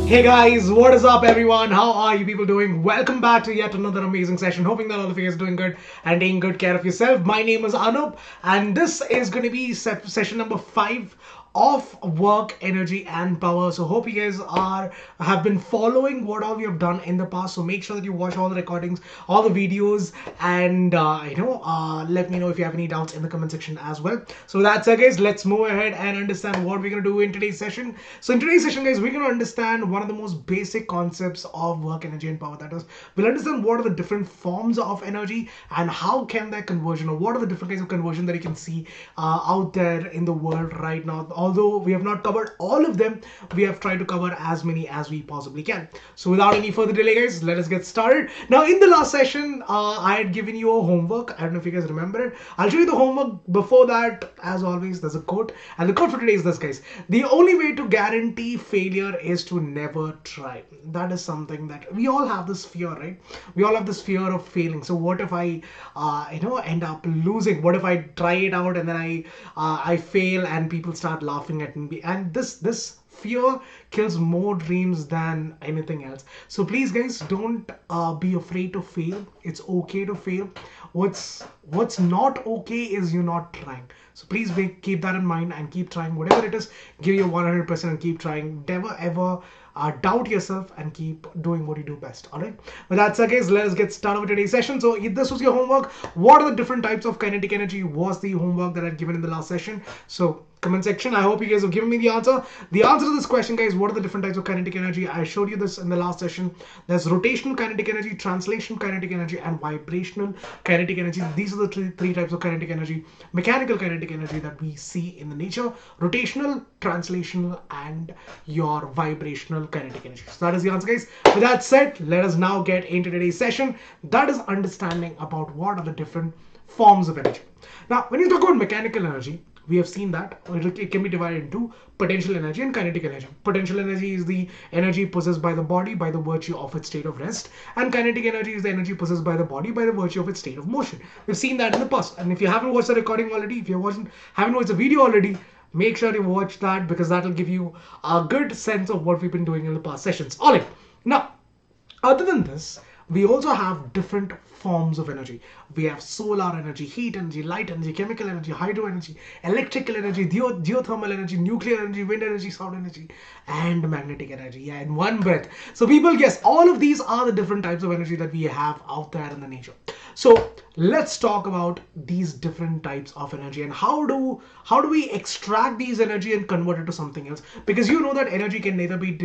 Hey guys, what is up everyone? How are you people doing? Welcome back to yet another amazing session. Hoping that all of you guys are doing good and taking good care of yourself. My name is Anoop and this is going to be session number 5 of work, energy and power. So hope you guys have been following what all we have done in the past. So make sure that you watch all the recordings, all the videos, and let me know if you have any doubts in the comment section as well. So that's it guys, let's move ahead and understand what we're going to do in today's session. So in today's session guys, we're going to understand one of the most basic concepts of work, energy and power. That is, we'll understand what are the different forms of energy and how can their conversion, or what are the different kinds of conversion that you can see out there in the world right now. Although we have not covered all of them, we have tried to cover as many as we possibly can. So without any further delay guys, let us get started. Now in the last session, I had given you a homework. I don't know if you guys remember it. I'll show you the homework. Before that, as always, there's a quote, and the quote for today is this guys: the only way to guarantee failure is to never try. That is something that we all have this fear, right? We all have this fear of failing. So what if I end up losing? What if I try it out and then I fail and people start laughing at me? And this fear kills more dreams than anything else. So please guys, don't be afraid to fail. It's okay to fail. What's not okay is you not trying. So please keep that in mind and keep trying. Whatever it is, give your 100% and keep trying. Never ever doubt yourself and keep doing what you do best. All right, but that's it guys, let us get started with today's session. So if this was your homework, what are the different types of kinetic energy was the homework that I'd given in the last session. So comment section, I hope you guys have given me the answer to this question guys. What are the different types of kinetic energy? I showed you this in the last session. There's rotational kinetic energy, translational kinetic energy and vibrational kinetic energy. These are the three types of kinetic energy, mechanical kinetic energy, that we see in the nature: rotational, translational and your vibrational kinetic energy. So that is the answer guys. With that said, let us now get into today's session, that is understanding about what are the different forms of energy. Now when you talk about mechanical energy, we have seen that it can be divided into potential energy and kinetic energy. Potential energy is the energy possessed by the body by the virtue of its state of rest, and kinetic energy is the energy possessed by the body by the virtue of its state of motion. We've seen that in the past, and if you haven't watched the recording already, if you haven't watched the video already, make sure you watch that, because that will give you a good sense of what we've been doing in the past sessions. All right, now other than this, we also have different forms of energy. We have solar energy, heat energy, light energy, chemical energy, hydro energy, electrical energy, geothermal energy, nuclear energy, wind energy, sound energy, and magnetic energy. Yeah, in one breath. So people, yes, all of these are the different types of energy that we have out there in the nature. So let's talk about these different types of energy and how do we extract these energy and convert it to something else, because you know that energy can neither be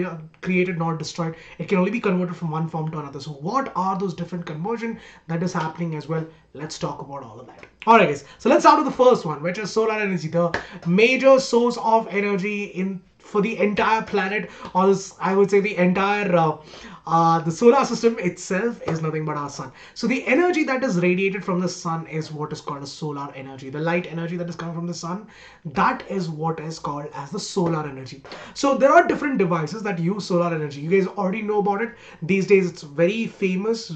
created nor destroyed. It can only be converted from one form to another. So what are those different conversion that is happening as well? Let's talk about all of that. All right guys, so let's start with the first one, which is solar energy, the major source of energy for the entire planet, or this, I would say the entire the solar system itself is nothing but our sun. So the energy that is radiated from the sun is what is called as solar energy. The light energy that is coming from the sun, that is what is called as the solar energy. So there are different devices that use solar energy. You guys already know about it. These days it's very famous,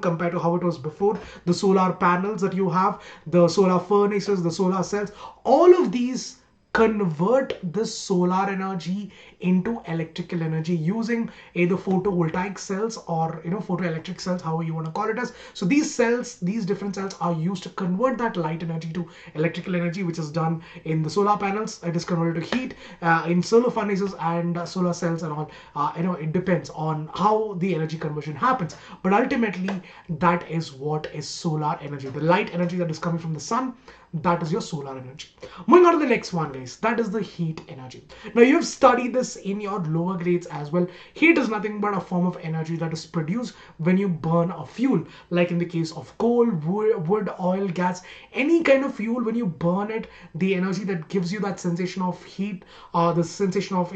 compared to how it was before. The solar panels that you have, the solar furnaces, the solar cells, all of these convert this solar energy into electrical energy using either photovoltaic cells or photoelectric cells, however you want to call it as. So these different cells are used to convert that light energy to electrical energy, which is done in the solar panels. It is converted to heat in solar furnaces and solar cells and all. It depends on how the energy conversion happens, but ultimately that is what is solar energy. The light energy that is coming from the sun, that is your solar energy. Moving on to the next one guys, that is the heat energy. Now you have studied this in your lower grades as well. Heat is nothing but a form of energy that is produced when you burn a fuel, like in the case of coal, wood, oil, gas, any kind of fuel. When you burn it, the energy that gives you that sensation of heat, the sensation of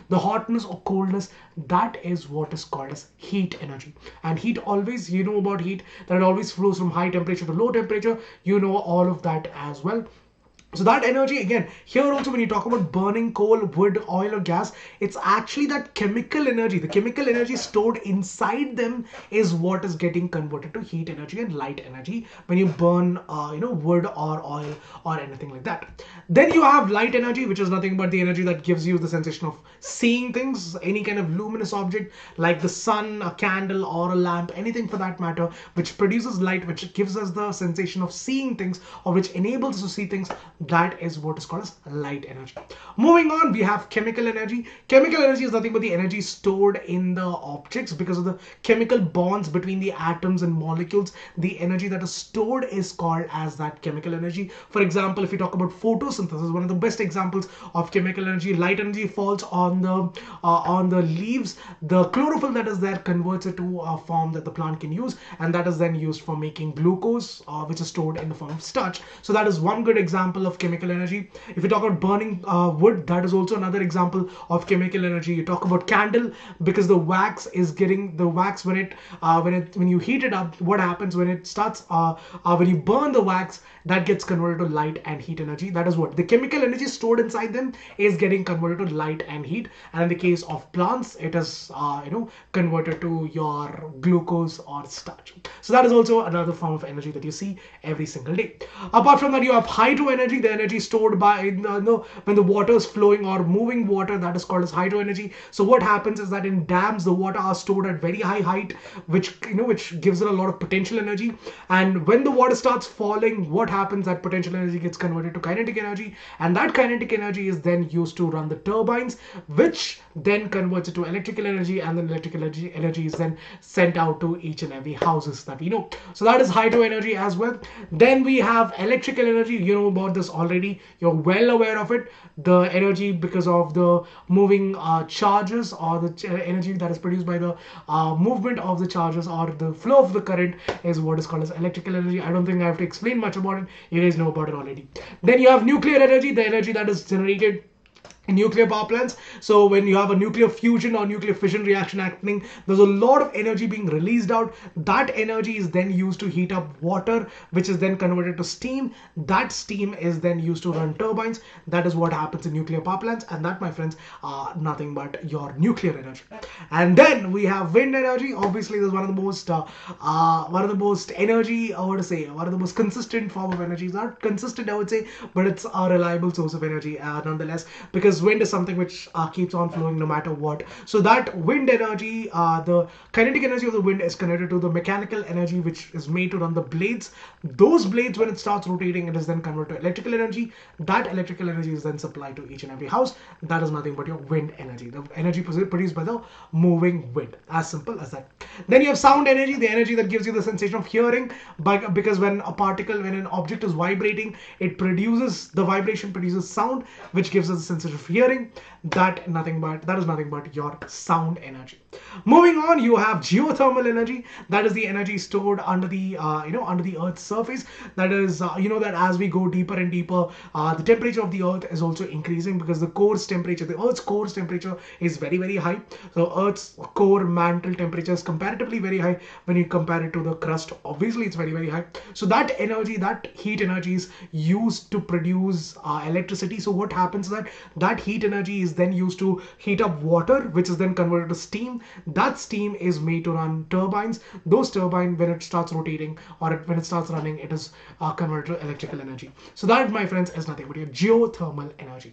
the hotness or coldness, that is what is called as heat energy. And heat, always about heat, that it always flows from high temperature to low temperature. All of that as well. So that energy, again, here also when you talk about burning coal, wood, oil or gas, it's actually that chemical energy. The chemical energy stored inside them is what is getting converted to heat energy and light energy when you burn, wood or oil or anything like that. Then you have light energy, which is nothing but the energy that gives you the sensation of seeing things, any kind of luminous object like the sun, a candle or a lamp, anything for that matter, which produces light, which gives us the sensation of seeing things or which enables us to see things. That is what is called as light energy. Moving on, we have chemical energy. Chemical energy is nothing but the energy stored in the objects because of the chemical bonds between the atoms and molecules. The energy that is stored is called as that chemical energy. For example, if you talk about photosynthesis, one of the best examples of chemical energy, light energy falls on the leaves. The chlorophyll that is there converts it to a form that the plant can use, and that is then used for making glucose, which is stored in the form of starch. So that is one good example of chemical energy. If you talk about burning wood, that is also another example of chemical energy. You talk about candle, because the wax is getting the wax when you heat it up. What happens when it starts when you burn the wax, that gets converted to light and heat energy. That is what the chemical energy stored inside them is getting converted to light and heat. And in the case of plants, it is converted to your glucose or starch. So that is also another form of energy that you see every single day. Apart from that, you have hydro energy, the energy stored by when the water is flowing or moving water, that is called as hydro energy. So what happens is that in dams, the water are stored at very high height, which gives it a lot of potential energy. And when the water starts falling, what happens? That potential energy gets converted to kinetic energy, and that kinetic energy is then used to run the turbines, which then converts it to electrical energy, and then electrical energy is then sent out to each and every houses that we know. So that is hydro energy as well. Then we have electrical energy. You know about this already, you're well aware of it. The energy because of the moving charges, or the energy that is produced by the movement of the charges or the flow of the current, is what is called as electrical energy. I don't think I have to explain much about it, you guys know about it already. Then you have nuclear energy, the energy that is generated in nuclear power plants. So when you have a nuclear fusion or nuclear fission reaction happening, there's a lot of energy being released out. That energy is then used to heat up water, which is then converted to steam. That steam is then used to run turbines. That is what happens in nuclear power plants, and that, my friends, are nothing but your nuclear energy. And then we have wind energy. Obviously, there's one of the most energy, I would say, one of the most consistent form of energy. It's not consistent, I would say, but it's a reliable source of energy nonetheless, because wind is something which keeps on flowing no matter what. So that wind energy, the kinetic energy of the wind is connected to the mechanical energy which is made to run the blades. Those blades, when it starts rotating, it is then converted to electrical energy. That electrical energy is then supplied to each and every house. That is nothing but your wind energy, the energy produced by the moving wind. As simple as that. Then you have sound energy, the energy that gives you the sensation of hearing, because when an object is vibrating, the vibration produces sound, which gives us a sensation of hearing. That is nothing but your sound energy. Moving on, you have geothermal energy. That is the energy stored under the Earth's surface. That is that as we go deeper and deeper, the temperature of the Earth is also increasing, because the Earth's core temperature is very, very high. So Earth's core mantle temperature is comparatively very high when you compare it to the crust. Obviously, it's very, very high. So that energy, that heat energy, is used to produce electricity. So what happens is that heat energy is then used to heat up water, which is then converted to steam. That steam is made to run turbines. Those turbines, when it starts rotating or when it starts running, it is converted to electrical energy. So that, my friends, is nothing but your geothermal energy.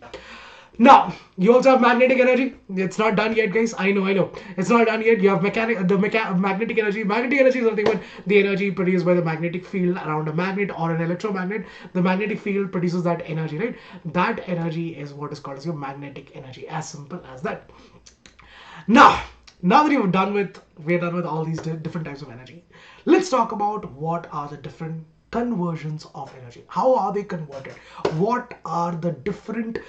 Now, you also have magnetic energy. It's not done yet, guys. I know. It's not done yet. You have magnetic energy. Magnetic energy is nothing but the energy produced by the magnetic field around a magnet or an electromagnet. The magnetic field produces that energy, right? That energy is what is called as your magnetic energy. As simple as that. Now that we're done with all these different types of energy, let's talk about what are the different conversions of energy. How are they converted? What are the different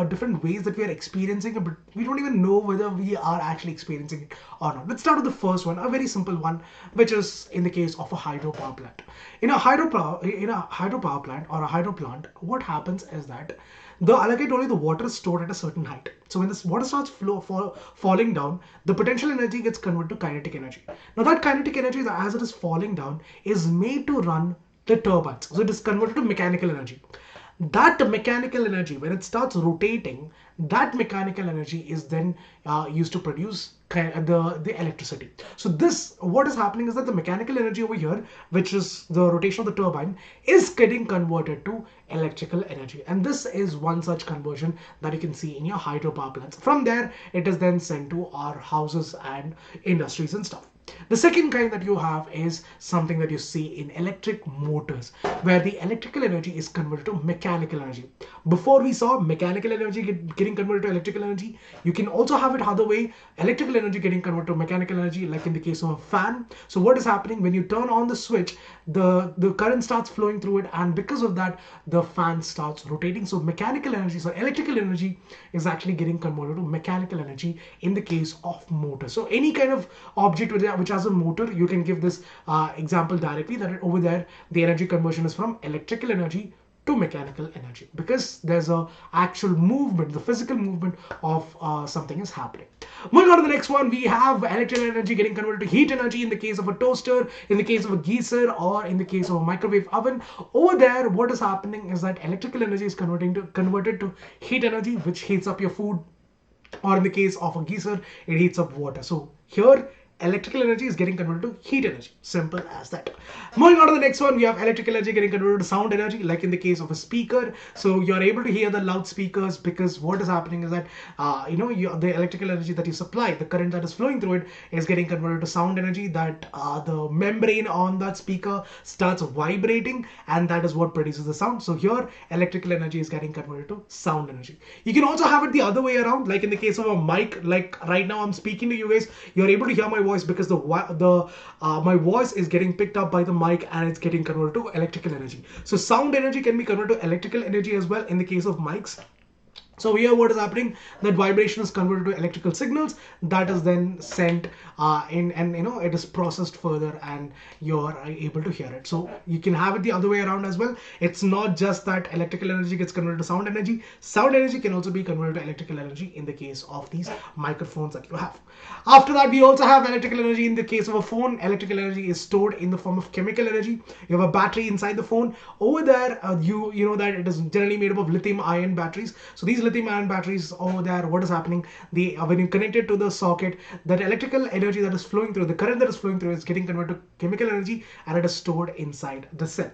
different ways that we are experiencing it, but we don't even know whether we are actually experiencing it or not. Let's start with the first one, a very simple one, which is in the case of a hydropower plant. In a hydropower plant or a hydro plant, what happens is that like I told you, the water is stored at a certain height. So when this water starts falling down, the potential energy gets converted to kinetic energy. Now that kinetic energy, as it is falling down, is made to run the turbines. So it is converted to mechanical energy. That mechanical energy, when it starts rotating, that mechanical energy is then used to produce the electricity. So this, what is happening is that the mechanical energy over here, which is the rotation of the turbine, is getting converted to electrical energy, and this is one such conversion that you can see in your hydropower plants. From there, it is then sent to our houses and industries and stuff. The second kind that you have is something that you see in electric motors, where the electrical energy is converted to mechanical energy. Before we saw mechanical energy getting converted to electrical energy, you can also have it other way, electrical energy getting converted to mechanical energy, like in the case of a fan. So what is happening when you turn on the switch, the current starts flowing through it, and because of that, the fan starts rotating. So mechanical energy, so electrical energy is actually getting converted to mechanical energy in the case of motor. So any kind of object which has a motor, you can give this example directly, that over there the energy conversion is from electrical energy to mechanical energy, because there's a actual movement, the physical movement of something is happening. Moving on to the next one, we have electrical energy getting converted to heat energy in the case of a toaster, in the case of a geyser, or in the case of a microwave oven. Over there, what is happening is that electrical energy is converted to heat energy, which heats up your food, or in the case of a geyser, it heats up water. So here, electrical energy is getting converted to heat energy. Simple as that. Moving on to the next one, we have electrical energy getting converted to sound energy, like in the case of a speaker. So you're able to hear the loudspeakers, because what is happening is that the electrical energy that you supply, the current that is flowing through it, is getting converted to sound energy. That the membrane on that speaker starts vibrating, and that is what produces the sound. So here, electrical energy is getting converted to sound energy. You can also have it the other way around, like in the case of a mic. Like right now, I'm speaking to you guys. You're able to hear my voice because my voice is getting picked up by the mic, and it's getting converted to electrical energy. So sound energy can be converted to electrical energy as well in the case of mics. So here what is happening, that vibration is converted to electrical signals, that is then sent in, and it is processed further, and you're able to hear it. So you can have it the other way around as well. It's not just that electrical energy gets converted to sound energy. Sound energy can also be converted to electrical energy in the case of these microphones that you have. After that, we also have electrical energy in the case of a phone. Electrical energy is stored in the form of chemical energy. You have a battery inside the phone. Over there, you know that it is generally made up of lithium-ion batteries. So these lithium-ion batteries over there, what is happening? When you connect it to the socket, that electrical energy that is flowing through, the current that is flowing through, is getting converted to chemical energy, and it is stored inside the cell.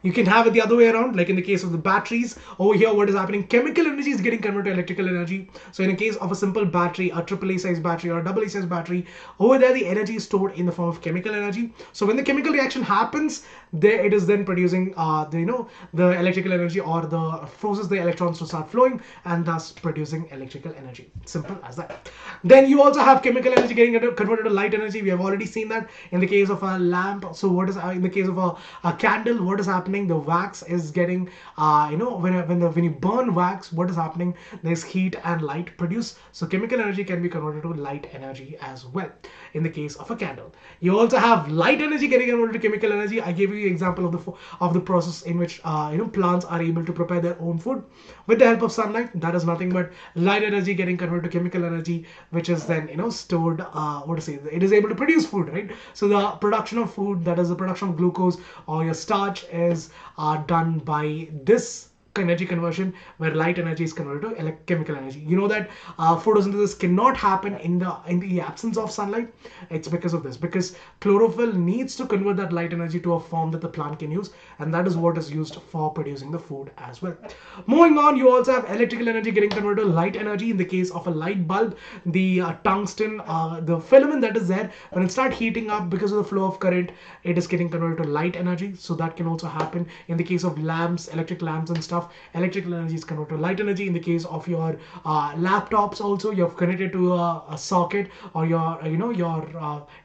You can have it the other way around, like in the case of the batteries. Over here, what is happening? Chemical energy is getting converted to electrical energy. So in a case of a simple battery, a AAA size battery or a AA size battery, over there the energy is stored in the form of chemical energy. So when the chemical reaction happens, there it is then producing the electrical energy, or forces the electrons to start flowing, and thus producing electrical energy. Simple as that. Then you also have chemical energy getting converted to light energy. We have already seen that in the case of a lamp. So what is in the case of a candle, what is happening? The wax is getting when you burn wax, what is happening? There's heat and light produced. So chemical energy can be converted to light energy as well in the case of a candle. You also have light energy getting converted to chemical energy. I gave you an example of the process in which plants are able to prepare their own food with the help of sunlight. That is nothing but light energy getting converted to chemical energy, which is then stored. It is able to produce food, right? So the production of food, that is the production of glucose or your starch, is done by this energy conversion, where light energy is converted to chemical energy. You know that photosynthesis cannot happen in the absence of sunlight. It's because of this, because chlorophyll needs to convert that light energy to a form that the plant can use, and that is what is used for producing the food as well. Moving on, you also have electrical energy getting converted to light energy. In the case of a light bulb, the tungsten, the filament that is there, when it starts heating up because of the flow of current, it is getting converted to light energy. So that can also happen in the case of lamps, electric lamps and stuff. Electrical energy is converted to light energy. In the case of your laptops, also you have connected to a socket, or your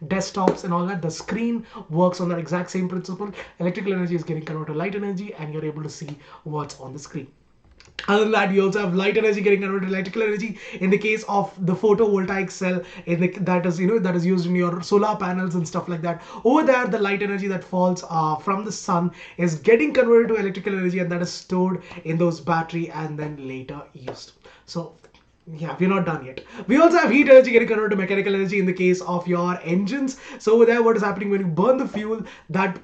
desktops and all that. The screen works on that exact same principle. Electrical energy is getting converted to light energy, and you're able to see what's on the screen. Other than that, you also have light energy getting converted to electrical energy in the case of the photovoltaic cell, that is used in your solar panels and stuff like that. Over there, the light energy that falls from the sun is getting converted to electrical energy, and that is stored in those battery and then later used. So Yeah, we're not done yet. We also have heat energy getting converted to mechanical energy in the case of your engines. So over there, what is happening when you burn the fuel, that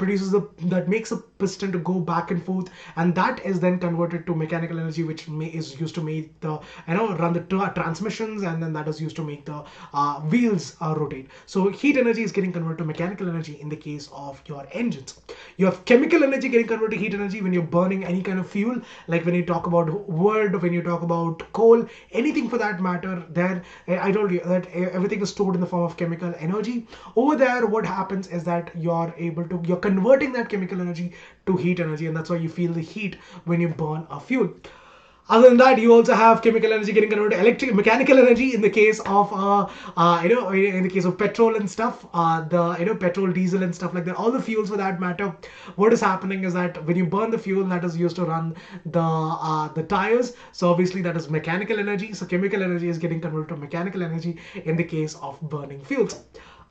makes a piston to go back and forth, and that is then converted to mechanical energy, which is used to make the run the transmissions, and then that is used to make the wheels rotate. So heat energy is getting converted to mechanical energy in the case of your engines. You have chemical energy getting converted to heat energy when you're burning any kind of fuel, like when you talk about wood, when you talk about coal, anything for that matter. There, I told you that everything is stored in the form of chemical energy. Over there, what happens is that you're converting that chemical energy to heat energy, and that's why you feel the heat when you burn a fuel. Other than that, you also have chemical energy getting converted to mechanical energy in the case of in the case of petrol and stuff, the petrol, diesel and stuff like that. All the fuels for that matter. What is happening is that when you burn the fuel that is used to run the tires, so obviously that is mechanical energy. So chemical energy is getting converted to mechanical energy in the case of burning fuels.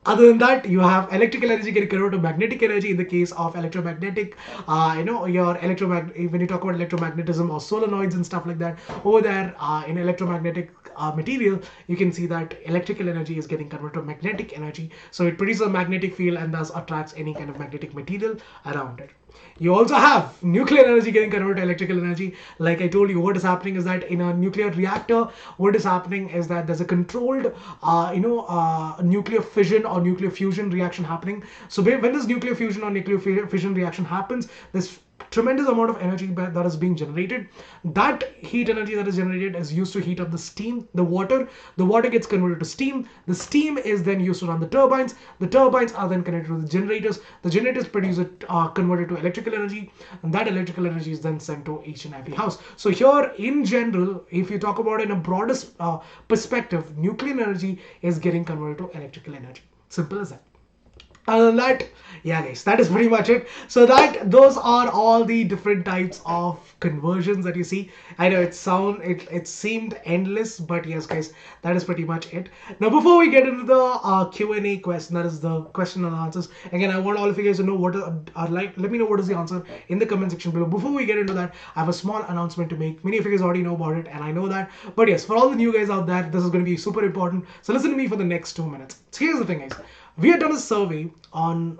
Other than that, you have electrical energy getting converted to magnetic energy in the case of electromagnetic. Your when you talk about electromagnetism or solenoids and stuff like that, over there in electromagnetic material, you can see that electrical energy is getting converted to magnetic energy. So it produces a magnetic field and thus attracts any kind of magnetic material around it. You also have nuclear energy getting converted to electrical energy. Like I told you, what is happening is that in a nuclear reactor, what is happening is that there's a controlled, nuclear fission or nuclear fusion reaction happening. So when this nuclear fusion or nuclear fission reaction happens, this tremendous amount of energy that is being generated. That heat energy that is generated is used to heat up the steam, the water. The water gets converted to steam. The steam is then used to run the turbines. The turbines are then connected to the generators. The generators produce it, converted to electrical energy, and that electrical energy is then sent to each and every house. So here, in general, if you talk about it in a broadest perspective, nuclear energy is getting converted to electrical energy. Simple as that. Other than that, yeah guys, that is pretty much it. So those are all the different types of conversions that you see. I know it seemed endless, but yes guys, that is pretty much it. Now before we get into the Q&A question, that is the question and answers, again I want all of you guys to know what are like. Let me know what is the answer in the comment section below. Before we get into that, I have a small announcement to make. Many of you guys already know about it, and I know that, but yes, for all the new guys out there, this is going to be super important, so listen to me for the next 2 minutes. So here's the thing guys, we had done a survey on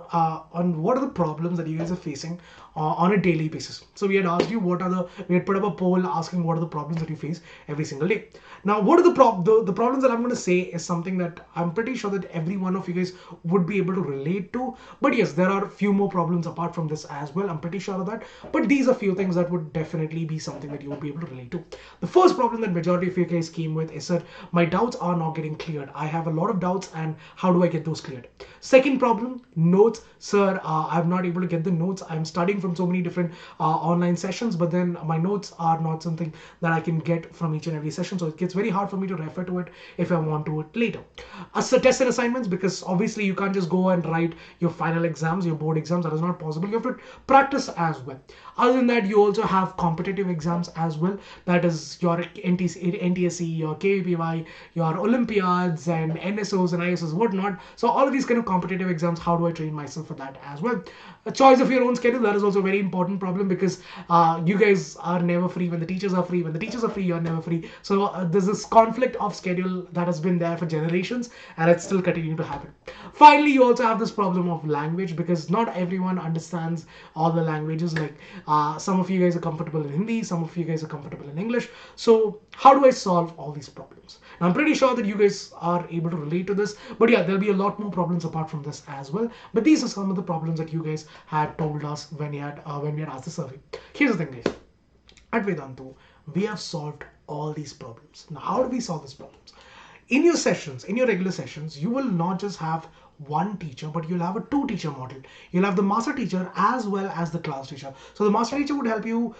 what are the problems that you guys are facing on a daily basis. So we had asked you we had put up a poll asking what are the problems that you face every single day. Now what are the problems that I'm going to say is something that I'm pretty sure that every one of you guys would be able to relate to, but yes, there are a few more problems apart from this as well, I'm pretty sure of that, but these are few things that would definitely be something that you would be able to relate to. The first problem that majority of you guys came with is that my doubts are not getting cleared. I have a lot of doubts, and how do I get those cleared? Second problem, notes. Sir, I'm not able to get the notes. I'm studying from so many different online sessions, but then my notes are not something that I can get from each and every session. So it gets very hard for me to refer to it if I want to it later. So tests and assignments, because obviously you can't just go and write your final exams, your board exams. That is not possible. You have to practice as well. Other than that, you also have competitive exams as well. That is your NTSE, your KVPY, your Olympiads and NSOs and ISOs, whatnot. So all of these kind of competitive exams, how do I train myself for that as well? A choice of your own schedule, that is also a very important problem, because you guys are never free when the teachers are free. When the teachers are free, you're never free. So there's this conflict of schedule that has been there for generations, and it's still continuing to happen. Finally, you also have this problem of language, because not everyone understands all the languages. Like some of you guys are comfortable in Hindi, some of you guys are comfortable in English. So how do I solve all these problems? Now, I'm pretty sure that you guys are able to relate to this, but yeah, there'll be a lot more problems apart from this as well. But these are some of the problems that you guys had told us when we had asked the survey. Here's the thing guys, at Vedantu, we have solved all these problems. Now, how do we solve these problems? In your sessions, in your regular sessions, you will not just have one teacher, but you'll have a two-teacher model. You'll have the master teacher as well as the class teacher. So the master teacher would help you,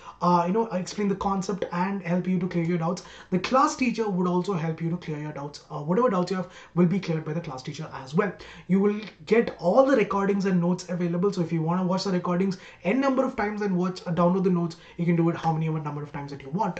explain the concept and help you to clear your doubts. The class teacher would also help you to clear your doubts. Whatever doubts you have will be cleared by the class teacher as well. You will get all the recordings and notes available. So if you want to watch the recordings n number of times and download the notes, you can do it how many number of times that you want.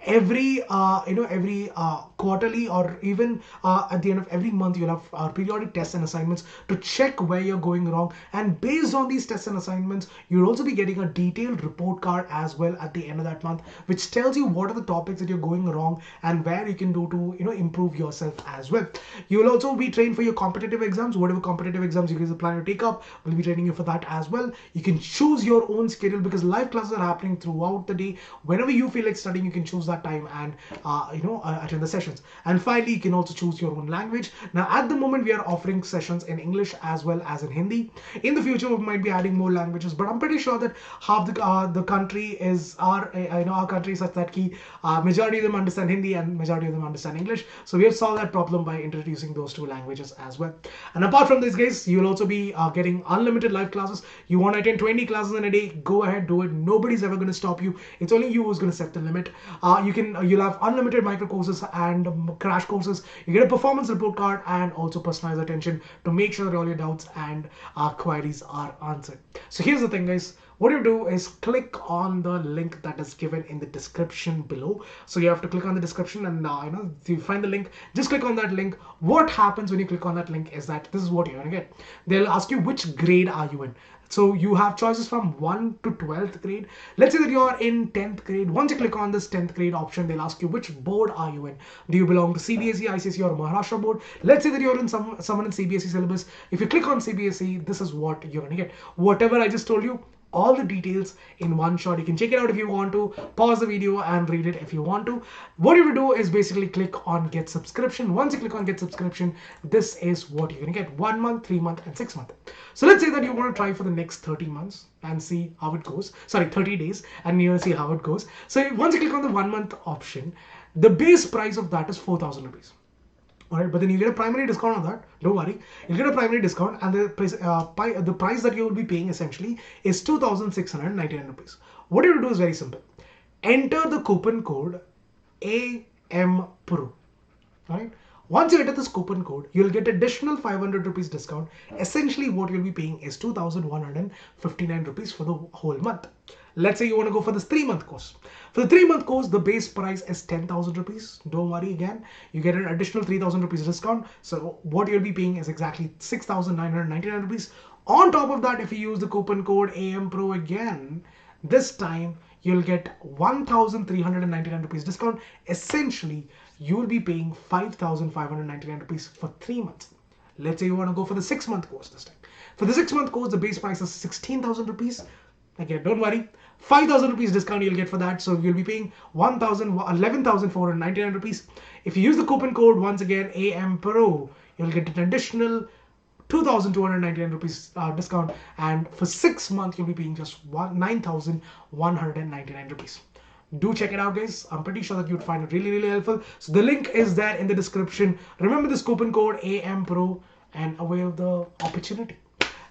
every every quarterly, or even at the end of every month, you'll have periodic tests and assignments to check where you're going wrong. And based on these tests and assignments, you'll also be getting a detailed report card as well at the end of that month, which tells you what are the topics that you're going wrong and where you can do to improve yourself as well. You will also be trained for your competitive exams. Whatever competitive exams you guys are planning to take up, we'll be training you for that as well. You can choose your own schedule because live classes are happening throughout the day. Whenever you feel like studying, you can choose that time and attend the sessions. And finally, you can also choose your own language. Now at the moment, we are offering sessions in English as well as in Hindi. In the future, we might be adding more languages, but I'm pretty sure that half the country is our country is such that majority of them understand Hindi and majority of them understand English. So we have solved that problem by introducing those two languages as well. And apart from this, guys, you'll also be getting unlimited live classes. You want to attend 20 classes in a day, go ahead, do it. Nobody's ever going to stop you. It's only you who's going to set the limit. You'll have unlimited micro courses and crash courses. You get a performance report card and also personalized attention to make sure that all your doubts and queries are answered. So here's the thing, guys. What you do is click on the link that is given in the description below. So you have to click on the description, and if you find the link, just click on that link. What happens when you click on that link is that this is what you're going to get. They'll ask you which grade are you in. So you have choices from 1 to 12th grade. Let's say that you're in 10th grade. Once you click on this 10th grade option, they'll ask you which board are you in. Do you belong to CBSE, ICSE, or Maharashtra board? Let's say that you're in someone in CBSE syllabus. If you click on CBSE, this is what you're going to get. Whatever I just told you, all the details in one shot. You can check it out if you want to, pause the video and read it if you want to. What you will do is basically click on get subscription. Once you click on get subscription, this is what you're going to get: 1 month, 3 month and 6 month. So let's say that you want to try for the next 30 months and see how it goes. Sorry, 30 days, and you want to see how it goes. So once you click on the 1 month option, the base price of that is 4,000 rupees. Alright, but then you get a primary discount on that. Don't worry, you'll get a primary discount, and the price that you will be paying essentially is 2,699 rupees. What you will do is very simple. Enter the coupon code AMPRO. Alright. Once you enter this coupon code, you'll get additional 500 rupees discount. Essentially, what you'll be paying is 2,159 rupees for the whole month. Let's say you want to go for this 3-month course. For the 3-month course, the base price is 10,000 rupees. Don't worry, again, you get an additional 3,000 rupees discount. So what you'll be paying is exactly 6,999 rupees. On top of that, if you use the coupon code AMPRO again, this time you'll get 1,399 rupees discount. Essentially, you'll be paying 5,599 rupees for 3 months. Let's say you want to go for the 6-month course this time. For the 6-month course, the base price is 16,000 rupees. Again, don't worry, 5,000 rupees discount you'll get for that. So you'll be paying 11,499 rupees. If you use the coupon code, once again, AMPRO, you'll get an additional 2,299 rupees discount. And for 6 months, you'll be paying just 9,199 rupees. Do check it out, guys. I'm pretty sure that you'd find it really, really helpful. So the link is there in the description. Remember this coupon code AMPRO and avail the opportunity.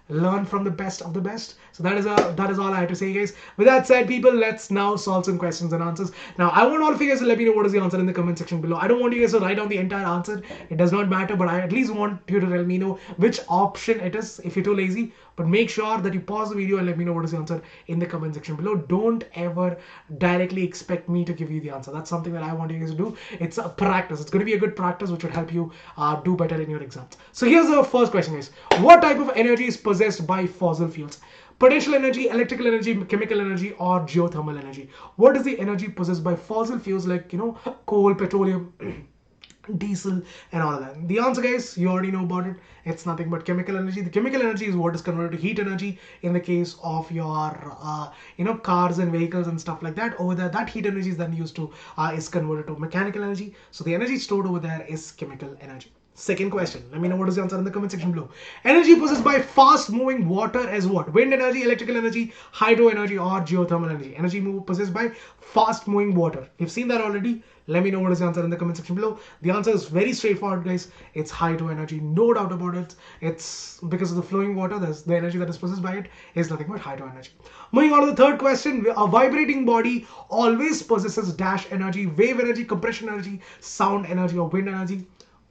Learn from the best of the best. So that is all I have to say, guys. With that said, people, let's now solve some questions and answers. Now, I want all of you guys to let me know what is the answer in the comment section below. I don't want you guys to write down the entire answer. It does not matter, but I at least want you to tell me know which option it is if you're too lazy. But make sure that you pause the video and let me know what is the answer in the comment section below. Don't ever directly expect me to give you the answer. That's something that I want you guys to do. It's a practice. It's going to be a good practice which would help you do better in your exams. So here's the first question, guys. What type of energy is possessed by fossil fuels? Potential energy, electrical energy, chemical energy, or geothermal energy? What is the energy possessed by fossil fuels like, coal, petroleum, diesel, and all of that? The answer, guys, you already know about it. It's nothing but chemical energy. The chemical energy is what is converted to heat energy in the case of your cars and vehicles and stuff like that. Over there, that heat energy is then used to is converted to mechanical energy. So the energy stored over there is chemical energy. Second question. Let me know what is the answer in the comment section below. Energy possessed by fast moving water is what? Wind energy, electrical energy, hydro energy, or geothermal energy? Energy possessed by fast moving water. You've seen that already. Let me know what is the answer in the comment section below. The answer is very straightforward, guys. It's hydro energy. No doubt about it. It's because of the flowing water. There's the energy that is possessed by it is nothing but hydro energy. Moving on to the third question. A vibrating body always possesses dash energy, wave energy, compression energy, sound energy, or wind energy.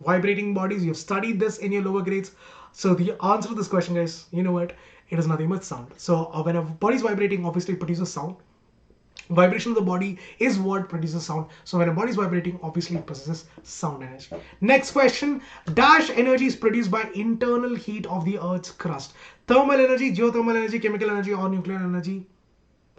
Vibrating bodies, you've studied this in your lower grades. So the answer to this question, guys, you know what? It is nothing but sound. So when a body is vibrating, obviously it produces sound. Vibration of the body is what produces sound. So when a body is vibrating, obviously it possesses sound energy. Next question. Dash energy is produced by internal heat of the Earth's crust. Thermal energy, geothermal energy, chemical energy, or nuclear energy?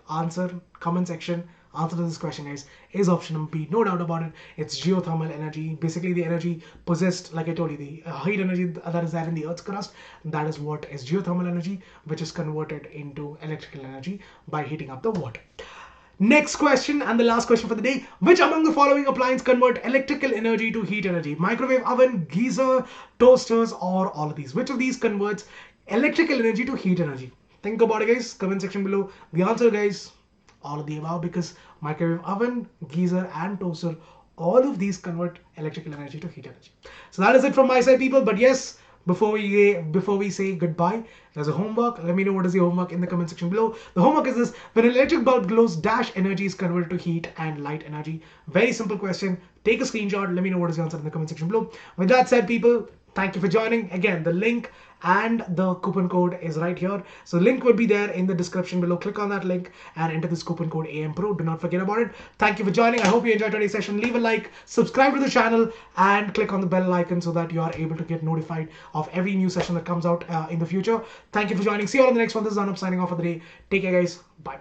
Answer, comment section. Answer to this question, guys, is option number B. No doubt about it. It's geothermal energy. Basically, the energy possessed, like I told you, the heat energy that is there in the Earth's crust, that is what is geothermal energy, which is converted into electrical energy by heating up the water. Next question, and the last question for the day. Which among the following appliances convert electrical energy to heat energy? Microwave oven, geyser, toasters, or all of these? Which of these converts electrical energy to heat energy? Think about it, guys. Comment section below. The answer, guys, all of the above, because microwave oven, geyser, and toaster, all of these convert electrical energy to heat energy. So that is it from my side, people. But yes, before we say goodbye, there's a homework. Let me know what is the homework in the comment section below. The homework is this: when an electric bulb glows, dash energy is converted to heat and light energy. Very simple question. Take a screenshot. Let me know what is the answer in the comment section below. With that said, people, thank you for joining. Again, the link and the coupon code is right here. So link will be there in the description below. Click on that link and enter this coupon code AMPRO. Do not forget about it. Thank you for joining. I hope you enjoyed today's session. Leave a like, subscribe to the channel, and click on the bell icon so that you are able to get notified of every new session that comes out in the future. Thank you for joining. See you all in the next one. This is Anoop signing off for the day. Take care, guys. Bye.